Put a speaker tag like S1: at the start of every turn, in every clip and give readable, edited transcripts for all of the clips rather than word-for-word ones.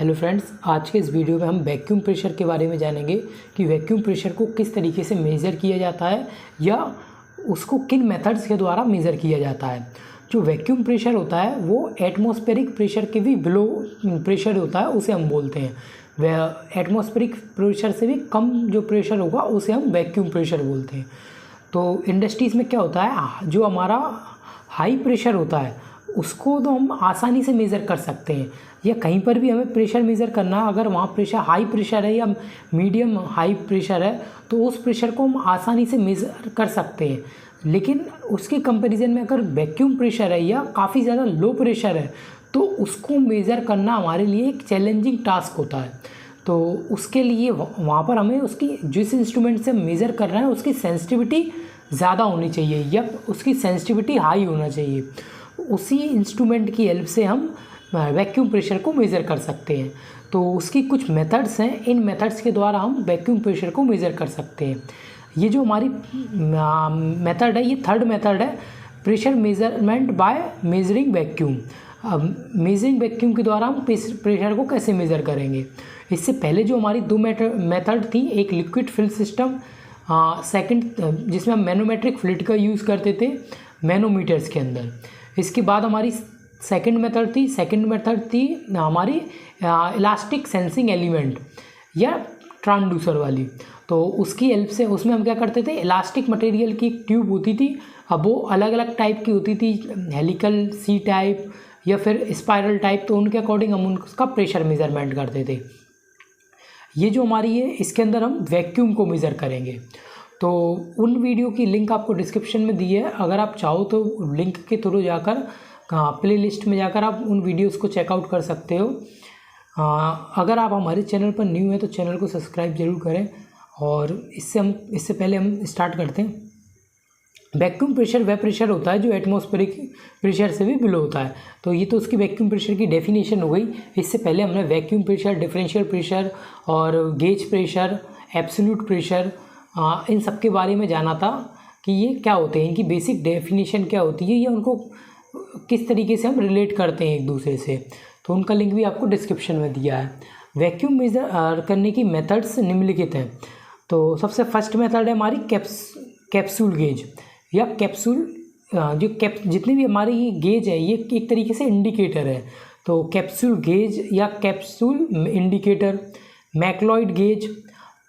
S1: Hello friends, आज के इस वीडियो में हम वैक्यूम प्रेशर के बारे में जानेंगे कि वैक्यूम प्रेशर को किस तरीके से मेज़र किया जाता है या उसको किन मेथड्स के द्वारा मेज़र किया जाता है। जो वैक्यूम प्रेशर होता है वो एटमॉस्फेरिक प्रेशर के भी बिलो प्रेशर होता है, उसे हम बोलते हैं। वह एटमॉस्फेरिक प्रेशर से भी कम जो प्रेशर होगा उसे हम वैक्यूम प्रेशर बोलते हैं। तो इंडस्ट्रीज़ में क्या होता है, जो हमारा हाई प्रेशर होता है उसको तो हम आसानी से मेज़र कर सकते हैं, या कहीं पर भी हमें प्रेशर मेज़र करना है, अगर वहाँ प्रेशर हाई प्रेशर है या मीडियम हाई प्रेशर है तो उस प्रेशर को हम आसानी से मेज़र कर सकते हैं। लेकिन उसके कंपैरिजन में अगर वैक्यूम प्रेशर है या काफ़ी ज़्यादा लो प्रेशर है तो उसको मेज़र करना हमारे लिए एक चैलेंजिंग टास्क होता है। तो उसके लिए वहाँ पर हमें उसकी जिस इंस्ट्रूमेंट से मेज़र कर रहे हैं उसकी सेंसिटिविटी ज़्यादा होनी चाहिए या उसकी सेंसिटिविटी हाई होना चाहिए। उसी इंस्ट्रूमेंट की हेल्प से हम वैक्यूम प्रेशर को मेज़र कर सकते हैं। तो उसकी कुछ मेथड्स हैं, इन मेथड्स के द्वारा हम वैक्यूम प्रेशर को मेज़र कर सकते हैं। ये जो हमारी मेथड है, ये थर्ड मेथड है, pressure measurement by measuring vacuum. Measuring vacuum के द्वारा हम प्रेशर को कैसे मेज़र करेंगे। इससे पहले जो हमारी दो मेथड थी, एक लिक्विड फिल सिस्टम, सेकंड जिसमें हम मैनोमेट्रिक फ्लूइड का यूज़ करते थे मैनोमीटर्स के अंदर। इसके बाद हमारी सेकंड मेथड थी हमारी इलास्टिक सेंसिंग एलिमेंट या ट्रांसड्यूसर वाली। तो उसकी हेल्प से उसमें हम क्या करते थे, इलास्टिक मटेरियल की एक ट्यूब होती थी, अब वो अलग अलग टाइप की होती थी, हेलिकल, सी टाइप या फिर स्पाइरल टाइप। तो उनके अकॉर्डिंग हम उसका प्रेशर मेज़रमेंट करते थे। ये जो हमारी है, इसके अंदर हम वैक्यूम को मेज़र करेंगे। तो उन वीडियो की लिंक आपको डिस्क्रिप्शन में दी है, अगर आप चाहो तो लिंक के थ्रू जाकर प्ले लिस्ट में जाकर आप उन वीडियोस को चेकआउट कर सकते हो। अगर आप हमारे चैनल पर न्यू हैं तो चैनल को सब्सक्राइब जरूर करें। और इससे पहले हम स्टार्ट करते हैं। वैक्यूम प्रेशर वह प्रेशर होता है जो एटमॉस्फेरिक प्रेशर से भी बिलो होता है। तो ये तो उसकी वैक्यूम प्रेशर की डेफिनेशन हो गई। इससे पहले हमने वैक्यूम प्रेशर, डिफरेंशियल प्रेशर और गेज प्रेशर, एब्सोल्यूट प्रेशर, इन सब के बारे में जाना था कि ये क्या होते हैं, इनकी बेसिक डेफिनेशन क्या होती है या उनको किस तरीके से हम रिलेट करते हैं एक दूसरे से। तो उनका लिंक भी आपको डिस्क्रिप्शन में दिया है। वैक्यूम मेज़र करने की मेथड्स निम्नलिखित हैं। तो सबसे फर्स्ट मेथड है हमारी कैप्सूल गेज या कैप्सूल। जितनी भी हमारी गेज है ये एक तरीके से इंडिकेटर है। तो कैप्सूल गेज या capsule indicator, MacLeod gauge,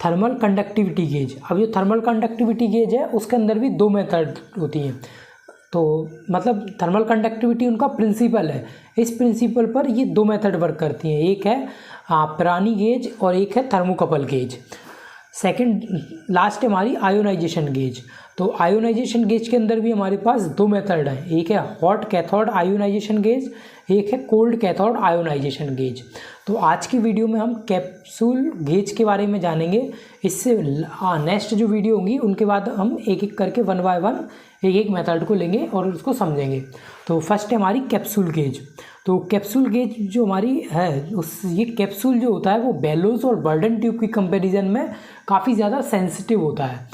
S1: thermal conductivity gauge. अब जो थर्मल कंडक्टिविटी गेज है उसके अंदर भी दो मेथड होती हैं। तो मतलब थर्मल कंडक्टिविटी उनका प्रिंसिपल है, इस प्रिंसिपल पर ये दो मेथड वर्क करती हैं। एक है पिरानी गेज और एक है थर्मोकपल गेज। सेकंड लास्ट है हमारी आयोनाइजेशन गेज। तो आयोनाइजेशन गेज के अंदर भी हमारे पास दो मेथड हैं, एक है हॉट कैथोड आयोनाइजेशन गेज, एक है कोल्ड कैथोड आयोनाइजेशन गेज। तो आज की वीडियो में हम कैप्सूल गेज के बारे में जानेंगे। इससे नेक्स्ट जो वीडियो होंगी उनके बाद हम एक एक करके वन बाय वन एक एक मेथड को लेंगे और उसको समझेंगे। तो फर्स्ट है हमारी कैप्सूल गेज। तो कैप्सूल गेज जो हमारी है ये कैप्सूल जो होता है वो बेलोज और बर्डन ट्यूब की कंपैरिजन में काफ़ी ज़्यादा सेंसिटिव होता है।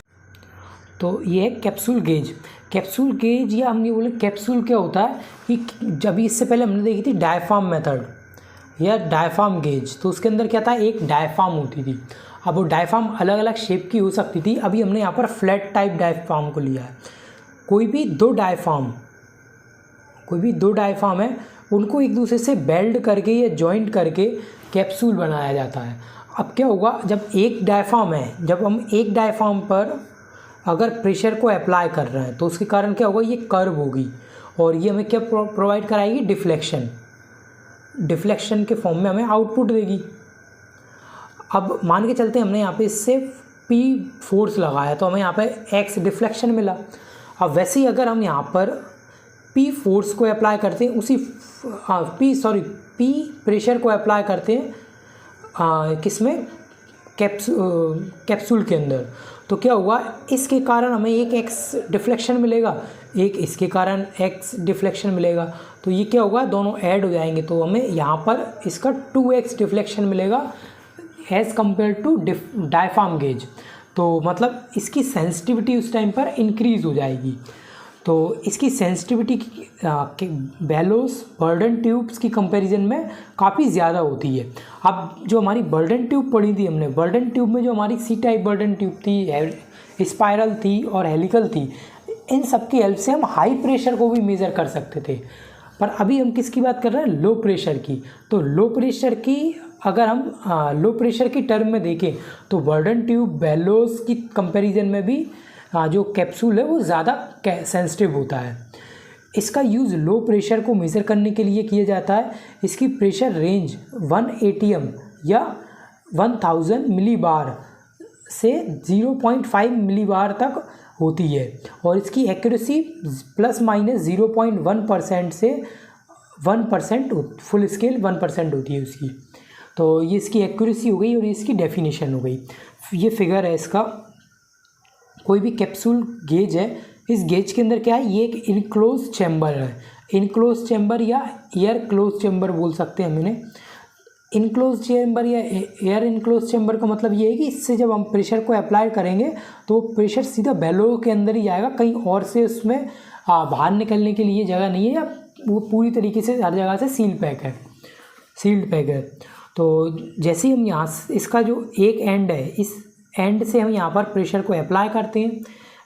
S1: तो ये है कैप्सूल गेज। कैप्सूल गेज या हम ये बोले कैप्सूल क्या होता है कि जब इससे पहले हमने देखी थी डायफ्राम मेथड या डायफ्राम गेज। तो उसके अंदर क्या था, एक डायफ्राम होती थी। अब वो डायफ्राम अलग अलग शेप की हो सकती थी। अभी हमने यहाँ पर फ्लैट टाइप डायफ्राम को लिया है। कोई भी दो डायफ्राम है उनको एक दूसरे से बेल्ड करके या जॉइंट करके कैप्सूल बनाया जाता है। अब क्या होगा, जब एक डायफ्राम है, जब हम एक डायफ्राम पर अगर प्रेशर को अप्लाई कर रहे हैं तो उसके कारण क्या होगा, ये कर्व होगी और ये हमें क्या प्रोवाइड कराएगी, डिफ्लेक्शन के फॉर्म में हमें आउटपुट देगी। अब मान के चलते हैं हमने यहाँ पे इससे P फोर्स लगाया तो हमें यहाँ पे X डिफ्लेक्शन मिला। अब वैसे ही अगर हम यहाँ पर P फोर्स को अप्लाई करते हैं उसी P प्रेशर को अप्लाई करते हैं किसमें, कैप्सूल के अंदर, तो क्या हुआ, इसके कारण हमें एक X डिफ्लेक्शन मिलेगा, एक इसके कारण X डिफ्लेक्शन मिलेगा। तो ये क्या होगा, दोनों ऐड हो जाएंगे तो हमें यहाँ पर इसका 2X डिफ्लेक्शन मिलेगा as compare to diaphragm gauge. तो मतलब इसकी सेंसिटिविटी उस टाइम पर इंक्रीज़ हो जाएगी। तो इसकी सेंसिटिविटी बेलोस बर्डन ट्यूब्स की कंपैरिजन में काफ़ी ज़्यादा होती है। अब जो हमारी बर्डन ट्यूब पढ़ी थी हमने, बर्डन ट्यूब में जो हमारी सी टाइप बर्डन ट्यूब थी, स्पायरल थी और हेलिकल थी, इन सब की हेल्प से हम हाई प्रेशर को भी मेज़र कर सकते थे। पर अभी हम किसकी बात कर रहे हैं? लो प्रेशर की। तो लो प्रेशर की अगर हम लो प्रेशर की टर्म में देखें तो बर्डन ट्यूब बेलोस की कंपैरिजन में भी जो कैप्सूल है वो ज़्यादा सेंसिटिव होता है। इसका यूज़ लो प्रेशर को मेज़र करने के लिए किया जाता है। इसकी प्रेशर रेंज 1 ATM या 1000 मिलीबार से 0.5 मिलीबार तक होती है और इसकी एक्यूरेसी ±0.1% से 1%, फुल स्केल 1% होती है उसकी। तो ये इसकी एक्यूरेसी हो गई और इसकी डेफिनेशन हो गई। ये फिगर है इसका। कोई भी कैप्सूल गेज है, इस गेज के अंदर क्या है? ये एक इनक्लोज चैम्बर है। इनक्लोज चैम्बर या एयर क्लोज चैम्बर बोल सकते हैं हम इन्हें। इनक्लोज चैम्बर या एयर इनक्लोज चैम्बर का मतलब ये है कि इससे जब हम प्रेशर को अप्लाई करेंगे तो प्रेशर सीधा बेलो के अंदर ही आएगा, कहीं और से उसमें बाहर निकलने के लिए जगह नहीं है, या वो पूरी तरीके से हर जगह से सील्ड पैक है। तो जैसे ही हम यहाँ इसका जो एक एंड है, इस एंड से हम यहाँ पर प्रेशर को अप्लाई करते हैं।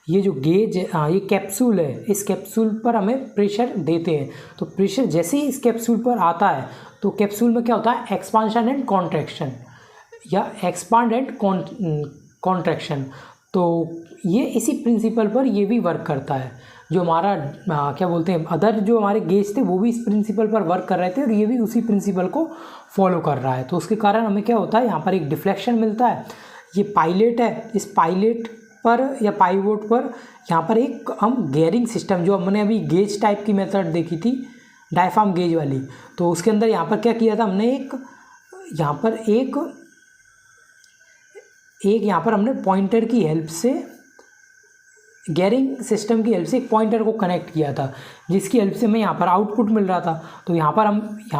S1: ये जो गेज ये कैप्सूल है, इस कैप्सूल पर हमें प्रेशर देते हैं। तो प्रेशर जैसे ही इस कैप्सूल पर आता है तो कैप्सूल में क्या होता है? एक्सपांशन एंड कॉन्ट्रैक्शन या एक्सपांड एंड कॉन्ट्रैक्शन। तो ये इसी प्रिंसिपल पर ये भी वर्क करता है। जो हमारा क्या बोलते हैं, अदर जो हमारे गेज थे वो भी इस प्रिंसिपल पर वर्क कर रहे थे और ये भी उसी प्रिंसिपल को फॉलो कर रहा है। तो उसके कारण हमें क्या होता है? यहाँ पर एक डिफ्लेक्शन मिलता है। ये पायलट है, इस पायलट पर या पाइवोट पर यहाँ पर एक हम गेयरिंग सिस्टम, जो हमने अभी गेज टाइप की मेथड देखी थी डायफ्राम गेज वाली, तो उसके अंदर यहाँ पर क्या किया था हमने? यहाँ पर हमने पॉइंटर की हेल्प से, गेयरिंग सिस्टम की हेल्प से एक पॉइंटर को कनेक्ट किया था, जिसकी हेल्प से हमें यहाँ पर आउटपुट मिल रहा था। तो यहाँ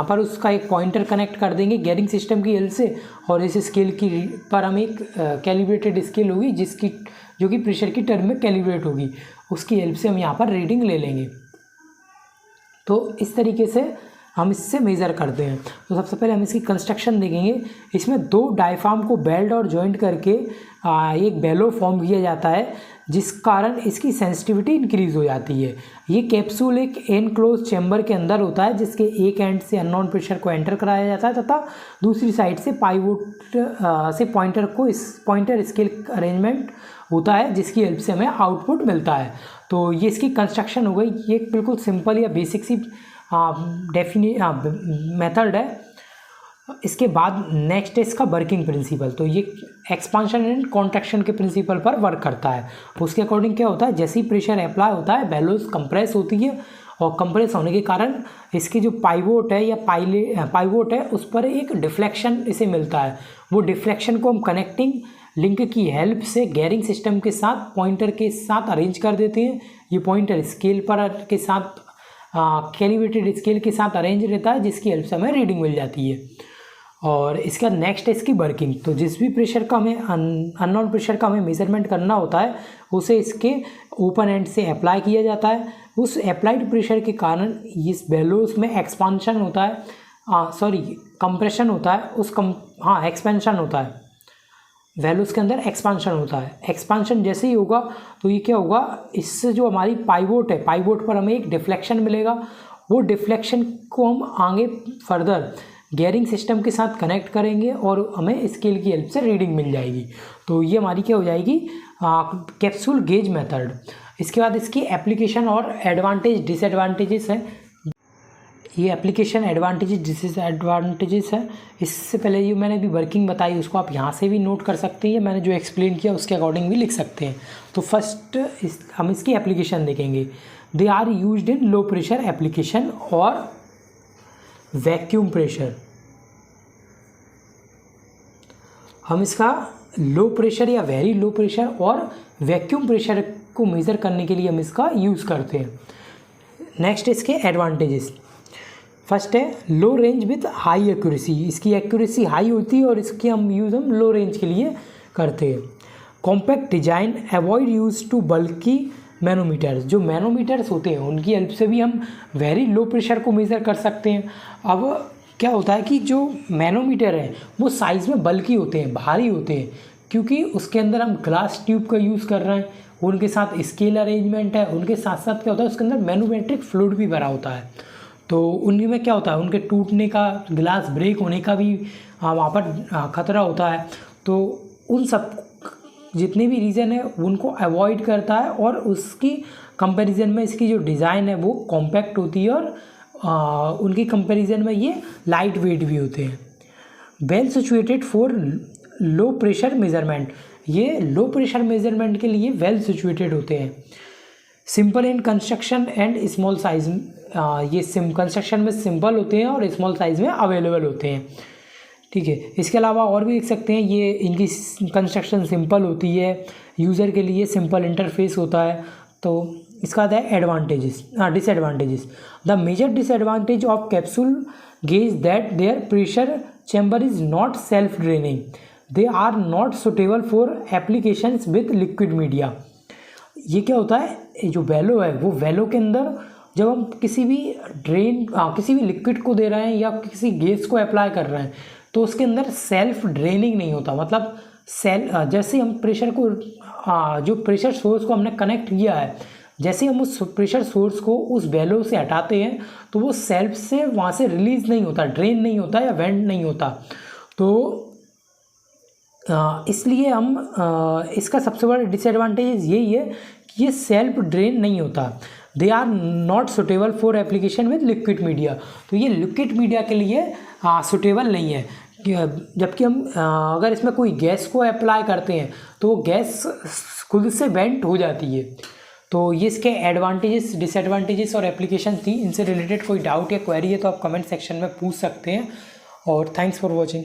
S1: पर उसका एक पॉइंटर कनेक्ट कर देंगे गेयरिंग सिस्टम की हेल्प से, और इस स्केल की पर हम एक कैलिब्रेटेड स्केल होगी जो कि प्रेशर की टर्म में कैलिब्रेट होगी, उसकी हेल्प से हम यहाँ पर रीडिंग ले लेंगे। तो इस तरीके से हम इससे मेज़र करते हैं। तो सबसे पहले हम इसकी कंस्ट्रक्शन देखेंगे। इसमें दो डायफ्राम को बेल्ट और जॉइंट करके एक बेलो फॉर्म किया जाता है, जिस कारण इसकी सेंसिटिविटी इंक्रीज़ हो जाती है। ये कैप्सूल एक एनक्लोज चैम्बर के अंदर होता है, जिसके एक एंड से अननोन प्रेशर को एंटर कराया जाता है तथा दूसरी साइड से पाइवोट से पॉइंटर स्केल अरेंजमेंट होता है, जिसकी हेल्प से हमें आउटपुट मिलता है। तो ये इसकी कंस्ट्रक्शन हो गई। ये बिल्कुल सिंपल या बेसिक सी मेथड है। इसके बाद नेक्स्ट है इसका वर्किंग प्रिंसिपल। तो ये एक्सपांशन एंड कॉन्ट्रैक्शन के प्रिंसिपल पर वर्क करता है। उसके अकॉर्डिंग क्या होता है? जैसे ही प्रेशर अप्लाई होता है, बेलोस कंप्रेस होती है और कंप्रेस होने के कारण इसकी जो पाइवोट है या पाइवोट है उस पर एक डिफ्लेक्शन इसे मिलता है। वो डिफ्लेक्शन को हम कनेक्टिंग लिंक की हेल्प से गेयरिंग सिस्टम के साथ पॉइंटर के साथ अरेंज कर देते हैं। ये पॉइंटर स्केल पर के साथ कैलिब्रेटेड स्केल के साथ अरेंज रहता है, जिसकी हेल्प से हमें रीडिंग मिल जाती है। और इसका नेक्स्ट है इसकी वर्किंग। तो जिस भी प्रेशर का हमें अननोन प्रेशर का हमें मेजरमेंट करना होता है, उसे इसके ओपन एंड से अप्लाई किया जाता है। उस अप्लाइड प्रेशर के कारण इस बेलोस में एक्सपांशन होता है, कंप्रेशन होता है, एक्सपेंशन होता है। वैल्यूज के अंदर एक्सपांशन होता है। एक्सपांशन जैसे ही होगा तो ये क्या होगा? इससे जो हमारी पाइवोट है, पाइवोट पर हमें एक डिफ्लेक्शन मिलेगा। वो डिफ्लेक्शन को हम आगे फर्दर गेयरिंग सिस्टम के साथ कनेक्ट करेंगे और हमें स्केल की हेल्प से रीडिंग मिल जाएगी। तो ये हमारी क्या हो जाएगी? Capsule gauge method. इसके बाद इसकी एप्लीकेशन और एडवांटेज डिसएडवांटेजेस हैं। ये एप्लीकेशन एडवांटेजेस डिसएडवांटेजेस है। इससे पहले जो मैंने अभी वर्किंग बताई उसको आप यहाँ से भी नोट कर सकते हैं, मैंने जो एक्सप्लेन किया उसके अकॉर्डिंग भी लिख सकते हैं। तो फर्स्ट हम इसकी एप्लीकेशन देखेंगे। They are used in low pressure application और वैक्यूम प्रेशर। हम इसका लो प्रेशर या वेरी लो प्रेशर और वैक्यूम प्रेशर को मेज़र करने के लिए हम इसका यूज़ करते हैं। नेक्स्ट इसके एडवांटेजेस। फर्स्ट है लो रेंज विथ हाई एक्यूरेसी। इसकी एक्यूरेसी हाई होती है और इसकी हम लो रेंज के लिए करते हैं। Compact design, avoid use to bulky manometers. जो मैनोमीटर्स होते हैं उनकी हेल्प से भी हम वेरी लो प्रेशर को मेज़र कर सकते हैं। अब क्या होता है कि जो मैनोमीटर है वो साइज़ में बल्कि होते हैं, भारी होते हैं, क्योंकि उसके अंदर हम ग्लास ट्यूब का यूज़ कर रहे हैं, उनके साथ स्केल अरेंजमेंट है, उनके साथ साथ क्या होता है उसके अंदर मैनोमेट्रिक फ्लूइड भी भरा होता है। तो उनमें क्या होता है, उनके टूटने का, ग्लास ब्रेक होने का भी वहाँ पर खतरा होता है। तो उन सब जितने भी रीज़न है उनको अवॉइड करता है, और उसकी कंपैरिजन में इसकी जो डिज़ाइन है वो कॉम्पैक्ट होती है, और उनकी कंपैरिजन में ये लाइट वेट भी होते हैं। Well situated for low pressure measurement, ये लो प्रेशर मेजरमेंट के लिए वेल सिचुएटेड होते हैं। Simple in construction and small size, ये कंस्ट्रक्शन में सिंपल होते हैं और स्मॉल साइज़ में अवेलेबल होते हैं। ठीक है, इसके अलावा और भी देख सकते हैं, ये इनकी कंस्ट्रक्शन सिंपल होती है, यूज़र के लिए सिंपल इंटरफेस होता है। तो इसका आता है advantages, disadvantages. The major disadvantage of capsule gauge that their pressure chamber is not self draining, they are not suitable for applications with liquid media. ये क्या होता है, जो वेलो है वो वेलो के अंदर जब हम किसी भी किसी भी लिक्विड को दे रहे हैं या किसी गैस को अप्लाई कर रहे हैं तो उसके अंदर सेल्फ ड्रेनिंग नहीं होता। मतलब जैसे हम प्रेशर को जो प्रेशर सोर्स को हमने कनेक्ट किया है, जैसे हम उस प्रेशर सोर्स को उस वेलो से हटाते हैं तो वो सेल्फ से वहाँ से रिलीज़ नहीं होता, ड्रेन नहीं होता या वेंट नहीं होता। तो इसलिए हम इसका सबसे बड़ा डिसएडवांटेज यही है कि ये सेल्फ ड्रेन नहीं होता। They are not suitable for application with liquid media, तो ये लिक्विड मीडिया के लिए सुटेबल नहीं है। जबकि हम अगर इसमें कोई गैस को अप्लाई करते हैं तो वो गैस खुद से वेंट हो जाती है। तो ये इसके एडवांटेजेस, डिसएडवांटेजेस और एप्लीकेशन थी। इनसे रिलेटेड कोई डाउट या क्वेरी है तो आप कमेंट सेक्शन में पूछ सकते हैं। और थैंक्स फॉर वॉचिंग।